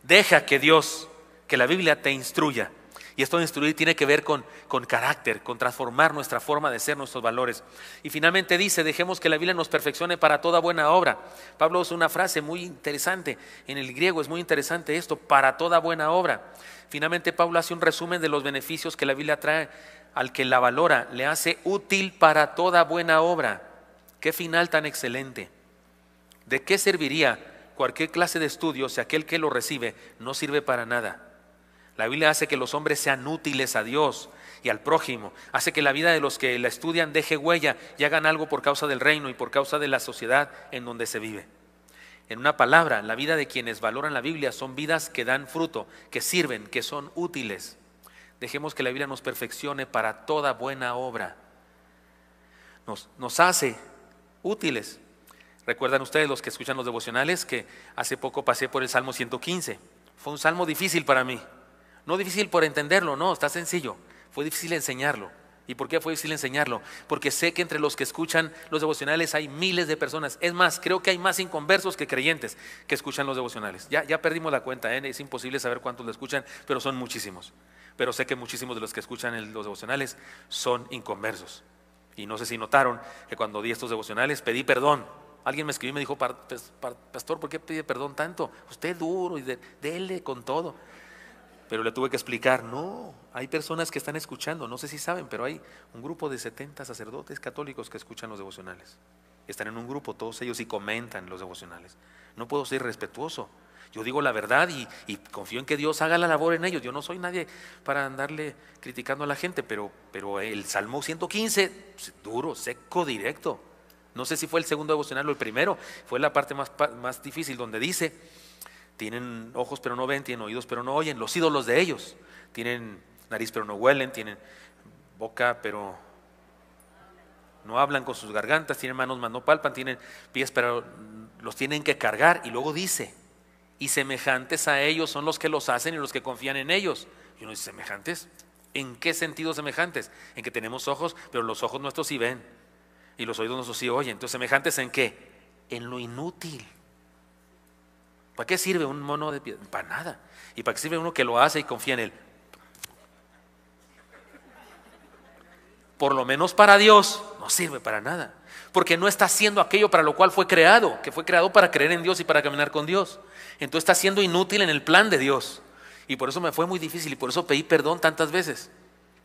Deja que la Biblia te instruya. Y esto de instruir tiene que ver con carácter, con transformar nuestra forma de ser, nuestros valores. Y finalmente dice, dejemos que la Biblia nos perfeccione para toda buena obra. Pablo usa una frase muy interesante, en el griego es muy interesante esto, para toda buena obra. Finalmente Pablo hace un resumen de los beneficios que la Biblia trae al que la valora, le hace útil para toda buena obra. Qué final tan excelente. ¿De qué serviría cualquier clase de estudio si aquel que lo recibe no sirve para nada? La Biblia hace que los hombres sean útiles a Dios y al prójimo. Hace que la vida de los que la estudian deje huella y hagan algo por causa del reino y por causa de la sociedad en donde se vive. En una palabra, la vida de quienes valoran la Biblia son vidas que dan fruto, que sirven, que son útiles. Dejemos que la Biblia nos perfeccione para toda buena obra. Nos hace útiles. ¿Recuerdan ustedes, los que escuchan los devocionales, que hace poco pasé por el Salmo 115? Fue un salmo difícil para mí. No difícil por entenderlo, no, está sencillo. Fue difícil enseñarlo. ¿Y por qué fue difícil enseñarlo? Porque sé que entre los que escuchan los devocionales hay miles de personas. Es más, creo que hay más inconversos que creyentes que escuchan los devocionales. Ya perdimos la cuenta, es imposible saber cuántos lo escuchan, pero son muchísimos. Pero sé que muchísimos de los que escuchan los devocionales son inconversos. Y no sé si notaron que cuando di estos devocionales pedí perdón. Alguien me escribió y me dijo, pastor, ¿por qué pide perdón tanto? Usted es duro y dele con todo. Pero le tuve que explicar, no, hay personas que están escuchando, no sé si saben, pero hay un grupo de 70 sacerdotes católicos que escuchan los devocionales. Están en un grupo todos ellos y comentan los devocionales. No puedo ser respetuoso. Yo digo la verdad y confío en que Dios haga la labor en ellos. Yo no soy nadie para andarle criticando a la gente, pero el Salmo 115, duro, seco, directo. No sé si fue el segundo devocional o el primero, fue la parte más difícil, donde dice: tienen ojos pero no ven, tienen oídos pero no oyen, los ídolos de ellos. Tienen nariz pero no huelen, tienen boca pero no hablan con sus gargantas, tienen manos mas no palpan, tienen pies pero los tienen que cargar. Y luego dice: y semejantes a ellos son los que los hacen y los que confían en ellos. Y uno dice: ¿semejantes? ¿En qué sentido semejantes? En que tenemos ojos, pero los ojos nuestros sí ven y los oídos nuestros sí oyen. Entonces, ¿semejantes en qué? En lo inútil. ¿Para qué sirve un mono de piedra? Para nada. ¿Y para qué sirve uno que lo hace y confía en él? Por lo menos para Dios no sirve para nada, porque no está haciendo aquello para lo cual fue creado, que fue creado para creer en Dios y para caminar con Dios. Entonces está siendo inútil en el plan de Dios. Y por eso me fue muy difícil, y por eso pedí perdón tantas veces.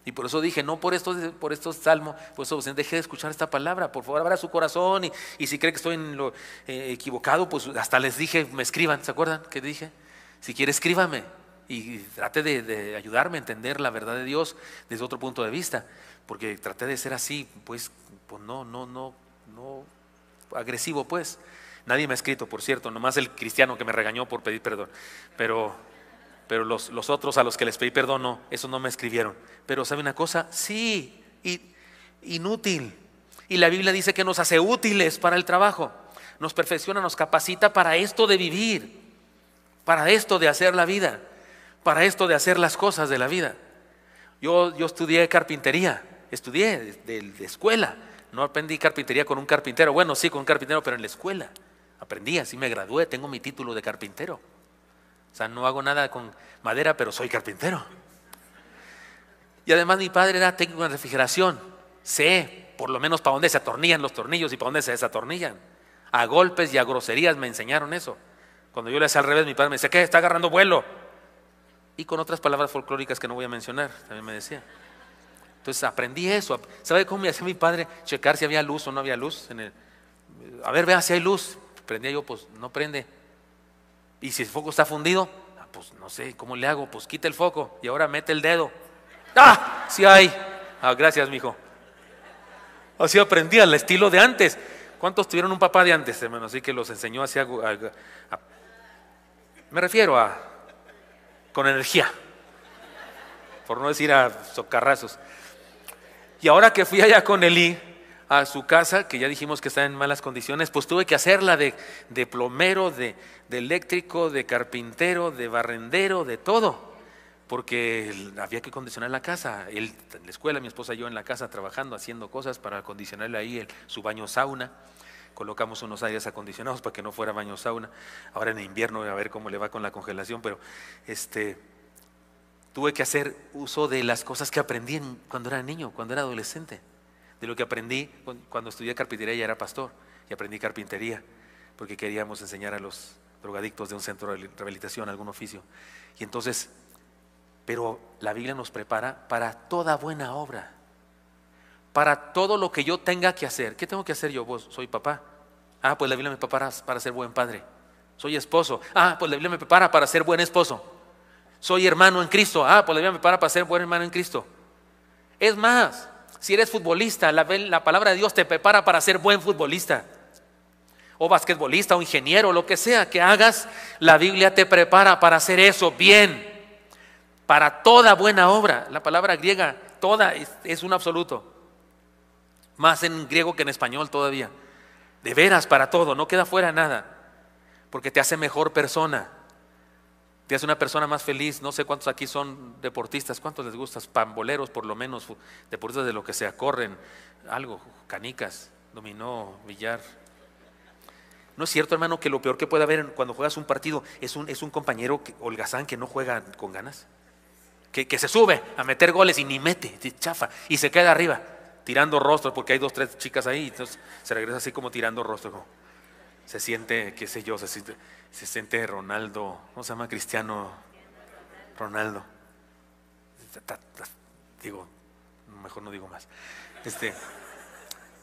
Y por eso dije: no por estos salmos, por eso deje de escuchar esta palabra, por favor abra su corazón, y si cree que estoy en lo equivocado, pues hasta les dije: me escriban. ¿Se acuerdan que dije? Si quiere, escríbame y trate de ayudarme a entender la verdad de Dios desde otro punto de vista, porque traté de ser así, pues no agresivo, pues. Nadie me ha escrito, por cierto, nomás el cristiano que me regañó por pedir perdón, pero los otros a los que les pedí perdón, no, esos no me escribieron. Pero ¿sabe una cosa? Sí, inútil. Y la Biblia dice que nos hace útiles para el trabajo, nos perfecciona, nos capacita para esto de vivir, para esto de hacer la vida, para esto de hacer las cosas de la vida. Yo estudié carpintería, estudié de escuela. No aprendí carpintería con un carpintero, bueno, sí, con un carpintero, pero en la escuela aprendí, así me gradué, tengo mi título de carpintero. O sea, no hago nada con madera, pero soy carpintero. Y además mi padre era técnico en refrigeración. Sé por lo menos para dónde se atornillan los tornillos y para dónde se desatornillan. A golpes y a groserías me enseñaron eso. Cuando yo le hacía al revés, mi padre me decía: ¿qué? Está agarrando vuelo. Y con otras palabras folclóricas que no voy a mencionar, también me decía. Entonces aprendí eso. ¿Sabe cómo me hacía mi padre checar si había luz o no había luz? A ver, vea si hay luz. Prendía yo, pues no prende. Y si el foco está fundido, pues no sé, ¿cómo le hago? Pues quita el foco y ahora mete el dedo. ¡Ah! Sí hay. Gracias, mijo. Así aprendí al estilo de antes. ¿Cuántos tuvieron un papá de antes, hermano? Así que los enseñó así me refiero con energía, por no decir a socarrazos. Y ahora que fui allá con Eli a su casa, que ya dijimos que está en malas condiciones, pues tuve que hacerla de plomero, de eléctrico, de carpintero, de barrendero, de todo, porque había que acondicionar la casa. Él en la escuela, mi esposa y yo en la casa trabajando, haciendo cosas para acondicionarle ahí su baño sauna. Colocamos unos aires acondicionados para que no fuera baño sauna. Ahora en invierno a ver cómo le va con la congelación, pero tuve que hacer uso de las cosas que aprendí cuando era niño, cuando era adolescente. De lo que aprendí cuando estudié carpintería, ya era pastor, y aprendí carpintería porque queríamos enseñar a los drogadictos de un centro de rehabilitación algún oficio. Y entonces, pero la Biblia nos prepara para toda buena obra, para todo lo que yo tenga que hacer. ¿Qué tengo que hacer yo? Vos, soy papá. Pues la Biblia me prepara para ser buen padre. Soy esposo. Pues la Biblia me prepara para ser buen esposo. Soy hermano en Cristo. Pues la Biblia me prepara para ser buen hermano en Cristo. Es más, si eres futbolista, la palabra de Dios te prepara para ser buen futbolista, o basquetbolista, o ingeniero, lo que sea que hagas, la Biblia te prepara para hacer eso bien, para toda buena obra. La palabra griega, toda, es un absoluto, más en griego que en español todavía. De veras, para todo, no queda fuera nada, porque te hace mejor persona, te hace una persona más feliz. No sé cuántos aquí son deportistas, cuántos les gustan, pamboleros por lo menos, deportistas de lo que sea, corren, algo, canicas, dominó, billar. ¿No es cierto, hermano, que lo peor que puede haber cuando juegas un partido es un compañero holgazán que no juega con ganas? Que se sube a meter goles y ni mete, se chafa y se queda arriba tirando rostros, porque hay 2, 3 chicas ahí, entonces se regresa así como tirando rostros, como se siente, qué sé yo, se siente Ronaldo, ¿cómo se llama? Cristiano Ronaldo. Digo, mejor no digo más.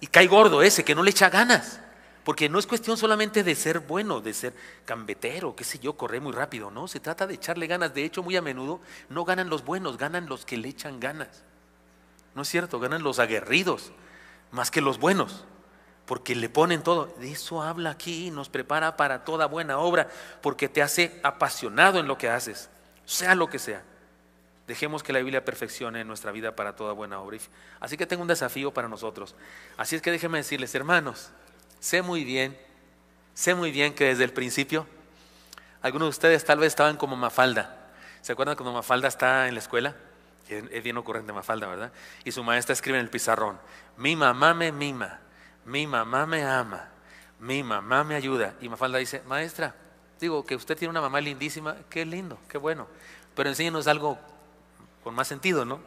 Y cae gordo ese, que no le echa ganas. Porque no es cuestión solamente de ser bueno, de ser gambetero, qué sé yo, correr muy rápido. No, se trata de echarle ganas. De hecho, muy a menudo no ganan los buenos, ganan los que le echan ganas. ¿No es cierto? Ganan los aguerridos más que los buenos, porque le ponen todo. De eso habla aquí, nos prepara para toda buena obra, porque te hace apasionado en lo que haces, sea lo que sea. Dejemos que la Biblia perfeccione nuestra vida para toda buena obra. Así que tengo un desafío para nosotros. Así es que déjenme decirles, hermanos, sé muy bien que desde el principio, algunos de ustedes tal vez estaban como Mafalda. ¿Se acuerdan cuando Mafalda está en la escuela? Es bien ocurrente Mafalda, ¿verdad? Y su maestra escribe en el pizarrón: mi mamá me mima, mi mamá me ama, mi mamá me ayuda. Y Mafalda dice: maestra, digo que usted tiene una mamá lindísima, qué lindo, qué bueno, pero enséñenos algo con más sentido, ¿no?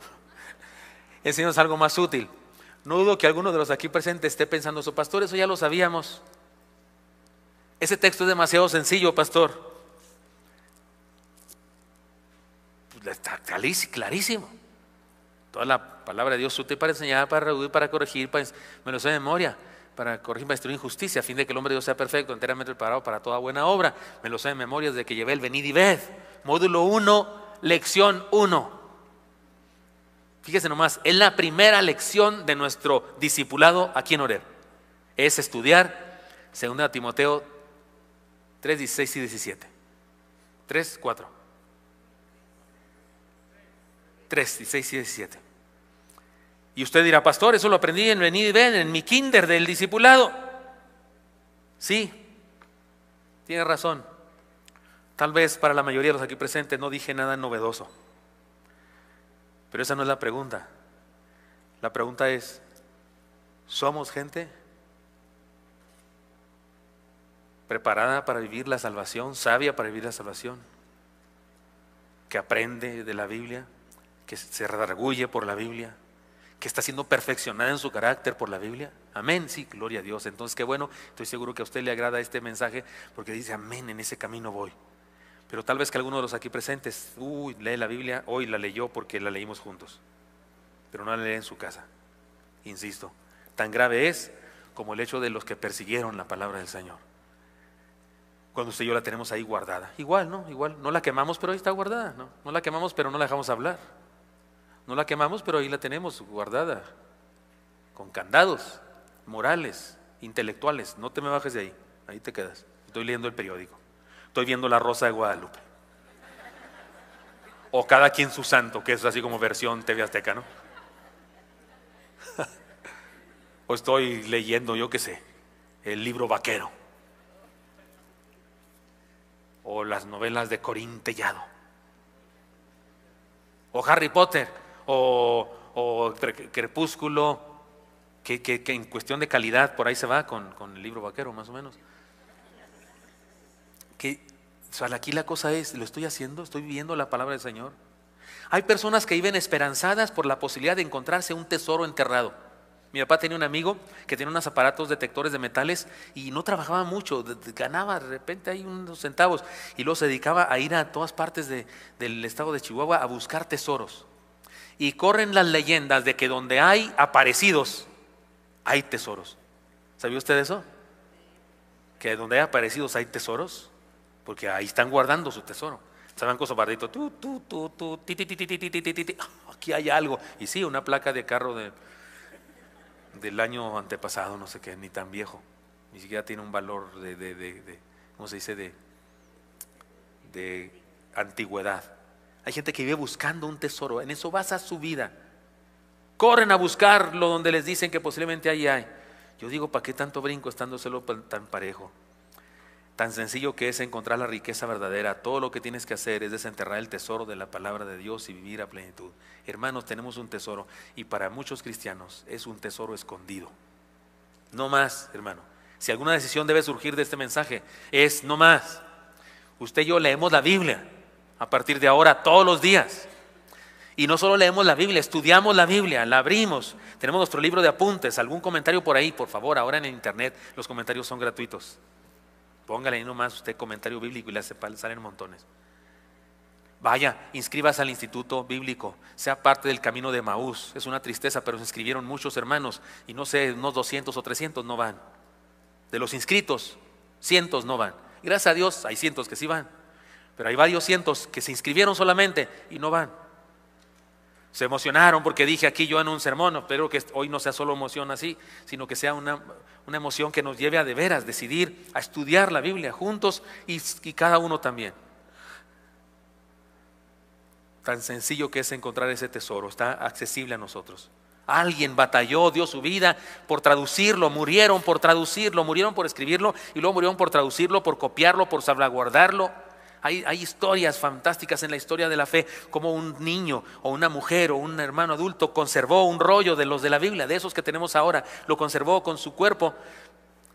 Enséñanos algo más útil. No dudo que alguno de los aquí presentes esté pensando: su pastor, eso ya lo sabíamos. Ese texto es demasiado sencillo, pastor. Pues está clarísimo. Toda la palabra de Dios útil para enseñar, para rehuir, para corregir, me lo sé de memoria, para corregir, para destruir injusticia, a fin de que el hombre de Dios sea perfecto, enteramente preparado para toda buena obra. Me lo sé de memoria desde que llevé el venid y ved. Módulo 1, lección 1. Fíjese nomás, es la primera lección de nuestro discipulado aquí en Oreb. Es estudiar 2 Timoteo 3, 16 y 17. 3, 4. 3, 16 y 17. Y usted dirá: pastor, eso lo aprendí en Venid y Ven, en mi kinder del discipulado. Sí, tiene razón. Tal vez para la mayoría de los aquí presentes no dije nada novedoso. Pero esa no es la pregunta. La pregunta es: ¿somos gente preparada para vivir la salvación, sabia para vivir la salvación, que aprende de la Biblia, que se redarguye por la Biblia, que está siendo perfeccionada en su carácter por la Biblia? Amén, sí, gloria a Dios. Entonces qué bueno, estoy seguro que a usted le agrada este mensaje, porque dice: amén, en ese camino voy. Pero tal vez que alguno de los aquí presentes lee la Biblia, hoy la leyó porque la leímos juntos, pero no la lee en su casa. Insisto, tan grave es como el hecho de los que persiguieron la palabra del Señor. Cuando usted y yo la tenemos ahí guardada, igual, no la quemamos, pero ahí está guardada. No la quemamos, pero no la dejamos hablar. No la quemamos, pero ahí la tenemos guardada, con candados morales, intelectuales. No te me bajes de ahí, ahí te quedas. Estoy leyendo el periódico, estoy viendo La Rosa de Guadalupe, o Cada quien su santo, que es así como versión TV Azteca, ¿no? O estoy leyendo, yo qué sé, el libro vaquero, o las novelas de Corín Tellado, o Harry Potter, o Crepúsculo, que en cuestión de calidad por ahí se va con el libro vaquero, más o menos. Aquí la cosa es: ¿lo estoy haciendo? ¿Estoy viviendo la palabra del Señor? Hay personas que viven esperanzadas por la posibilidad de encontrarse un tesoro enterrado. Mi papá tenía un amigo que tenía unos aparatos detectores de metales y no trabajaba mucho, ganaba de repente ahí unos centavos, y luego se dedicaba a ir a todas partes del estado de Chihuahua a buscar tesoros. Y corren las leyendas de que donde hay aparecidos hay tesoros. ¿Sabía usted eso? Que donde hay aparecidos hay tesoros, porque ahí están guardando su tesoro. ¿Saben cosas bardito? Aquí hay algo. Y sí, una placa de carro del año antepasado, no sé qué, ni tan viejo, ni siquiera tiene un valor ¿cómo se dice? De antigüedad. Hay gente que vive buscando un tesoro, en eso basa su vida. Corren a buscarlo donde les dicen que posiblemente ahí hay. Yo digo: ¿para qué tanto brinco estándoselo tan parejo? Tan sencillo que es encontrar la riqueza verdadera. Todo lo que tienes que hacer es desenterrar el tesoro de la palabra de Dios y vivir a plenitud. Hermanos, tenemos un tesoro, y para muchos cristianos es un tesoro escondido. No más, hermano. Si alguna decisión debe surgir de este mensaje, es no más. Usted y yo leemos la Biblia a partir de ahora todos los días. Y no solo leemos la Biblia, estudiamos la Biblia, la abrimos, tenemos nuestro libro de apuntes, algún comentario por ahí, por favor. Ahora en el internet los comentarios son gratuitos. Póngale ahí nomás usted comentario bíblico y le salen montones. Vaya, inscríbase al instituto bíblico, sea parte del camino de Emaús. Es una tristeza, pero se inscribieron muchos hermanos y no sé, unos 200 o 300 no van. De los inscritos, cientos no van. Gracias a Dios hay cientos que sí van, pero hay varios cientos que se inscribieron solamente y no van. Se emocionaron porque dije aquí yo en un sermón, espero que hoy no sea solo emoción así, sino que sea una emoción que nos lleve a de veras decidir a estudiar la Biblia juntos y cada uno también. Tan sencillo que es encontrar ese tesoro, está accesible a nosotros. Alguien batalló, dio su vida por traducirlo, murieron por traducirlo, murieron por escribirlo y luego murieron por traducirlo, por copiarlo, por salvaguardarlo. Hay historias fantásticas en la historia de la fe, como un niño o una mujer o un hermano adulto conservó un rollo de los de la Biblia, de esos que tenemos ahora, lo conservó con su cuerpo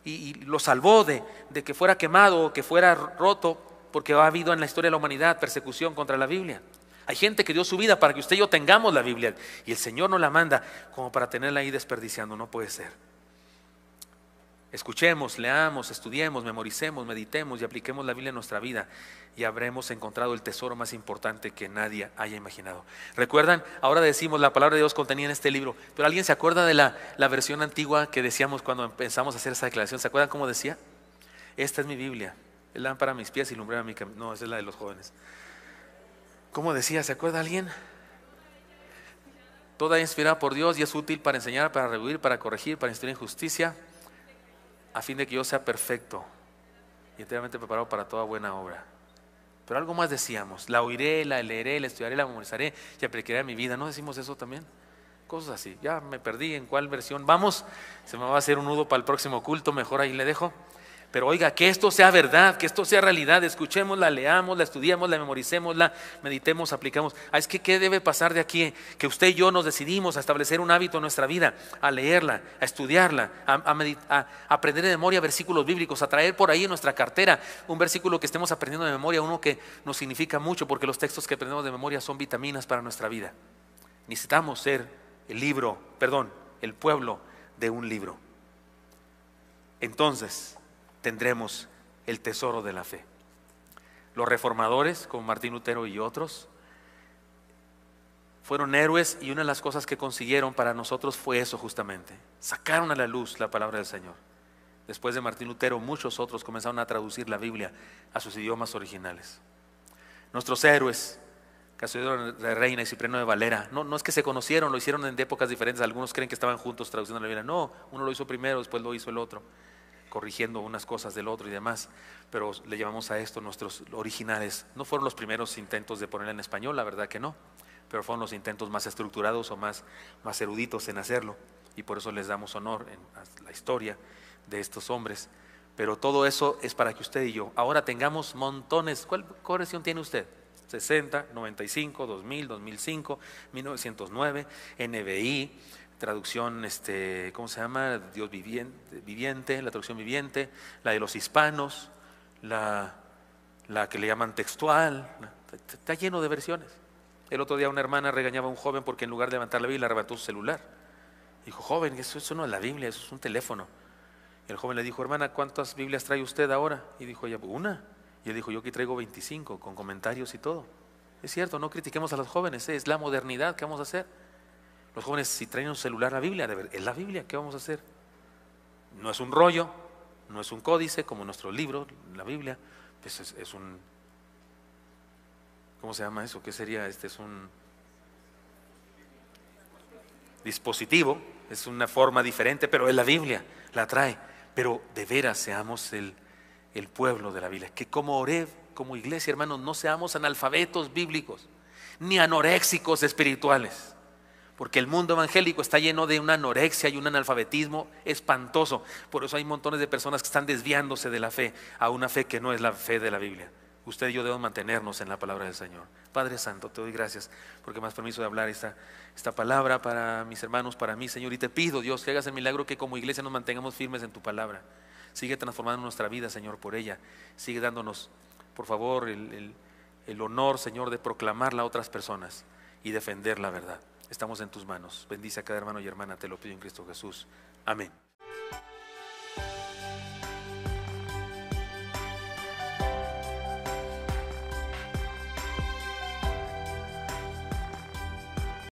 y lo salvó de que fuera quemado o que fuera roto, porque ha habido en la historia de la humanidad persecución contra la Biblia. Hay gente que dio su vida para que usted y yo tengamos la Biblia y el Señor nos la manda como para tenerla ahí desperdiciando. No puede ser. Escuchemos, leamos, estudiemos, memoricemos, meditemos y apliquemos la Biblia en nuestra vida y habremos encontrado el tesoro más importante que nadie haya imaginado. ¿Recuerdan? Ahora decimos la palabra de Dios contenida en este libro, pero ¿alguien se acuerda de la versión antigua que decíamos cuando empezamos a hacer esa declaración? ¿Se acuerdan cómo decía? Esta es mi Biblia, es lámpara a mis pies y lumbrera a mi camino. No, esa es la de los jóvenes. ¿Cómo decía? ¿Se acuerda alguien? Toda inspirada por Dios y es útil para enseñar, para rebuir, para corregir, para instruir en justicia, a fin de que yo sea perfecto y enteramente preparado para toda buena obra. Pero algo más decíamos: la oiré, la leeré, la estudiaré, la memorizaré y aplicaré a mi vida. ¿No decimos eso también? Cosas así. Ya me perdí en cuál versión vamos. Se me va a hacer un nudo para el próximo culto, mejor ahí le dejo. Pero oiga, que esto sea verdad, que esto sea realidad. Escuchémosla, leamos, la estudiemos, la memoricemos, la meditemos, aplicamos. Es que ¿qué debe pasar de aquí? Que usted y yo nos decidimos a establecer un hábito en nuestra vida, a leerla, a estudiarla, a aprender de memoria versículos bíblicos, a traer por ahí en nuestra cartera un versículo que estemos aprendiendo de memoria, uno que nos significa mucho, porque los textos que aprendemos de memoria son vitaminas para nuestra vida. Necesitamos ser el pueblo de un libro. Entonces tendremos el tesoro de la fe. Los reformadores, como Martín Lutero y otros, fueron héroes y una de las cosas que consiguieron para nosotros fue eso justamente. Sacaron a la luz la palabra del Señor. Después de Martín Lutero, muchos otros comenzaron a traducir la Biblia a sus idiomas originales. Nuestros héroes, Casiodoro de Reina y Cipriano de Valera, no es que se conocieron, lo hicieron en épocas diferentes. Algunos creen que estaban juntos traduciendo la Biblia. No, uno lo hizo primero, después lo hizo el otro, corrigiendo unas cosas del otro y demás, pero le llamamos a esto nuestros originales. No fueron los primeros intentos de ponerla en español, la verdad que no, pero fueron los intentos más estructurados o más eruditos en hacerlo, y por eso les damos honor en la historia de estos hombres. Pero todo eso es para que usted y yo ahora tengamos montones. ¿Cuál corrección tiene usted? 60, 95, 2000, 2005, 1909, NBI, traducción, ¿cómo se llama? Dios viviente, la traducción viviente, la de los hispanos, la que le llaman textual. Está lleno de versiones. El otro día una hermana regañaba a un joven porque en lugar de levantar la Biblia arrebató su celular. Dijo: joven, eso no es la Biblia, eso es un teléfono. Y el joven le dijo: hermana, ¿cuántas Biblias trae usted ahora? Y dijo ella: una. Y él dijo: yo aquí traigo 25 con comentarios y todo. Es cierto, no critiquemos a los jóvenes, es la modernidad. ¿Qué vamos a hacer? Los jóvenes, si traen un celular, la Biblia, es la Biblia, ¿qué vamos a hacer? No es un rollo, no es un códice como nuestro libro, la Biblia, pues es un, ¿cómo se llama eso? ¿Qué sería? Es un dispositivo, es una forma diferente, pero es la Biblia, la trae. Pero de veras seamos el pueblo de la Biblia, que como Oreb, como iglesia, hermanos, no seamos analfabetos bíblicos, ni anoréxicos espirituales. Porque el mundo evangélico está lleno de una anorexia y un analfabetismo espantoso. Por eso hay montones de personas que están desviándose de la fe a una fe que no es la fe de la Biblia. Usted y yo debemos mantenernos en la palabra del Señor. Padre Santo, te doy gracias porque me has permiso de hablar esta palabra para mis hermanos, para mí, Señor. Y te pido, Dios, que hagas el milagro que como iglesia nos mantengamos firmes en tu palabra. Sigue transformando nuestra vida, Señor, por ella. Sigue dándonos, por favor, el honor, Señor, de proclamarla a otras personas y defender la verdad. Estamos en tus manos. Bendice a cada hermano y hermana, te lo pido en Cristo Jesús. Amén.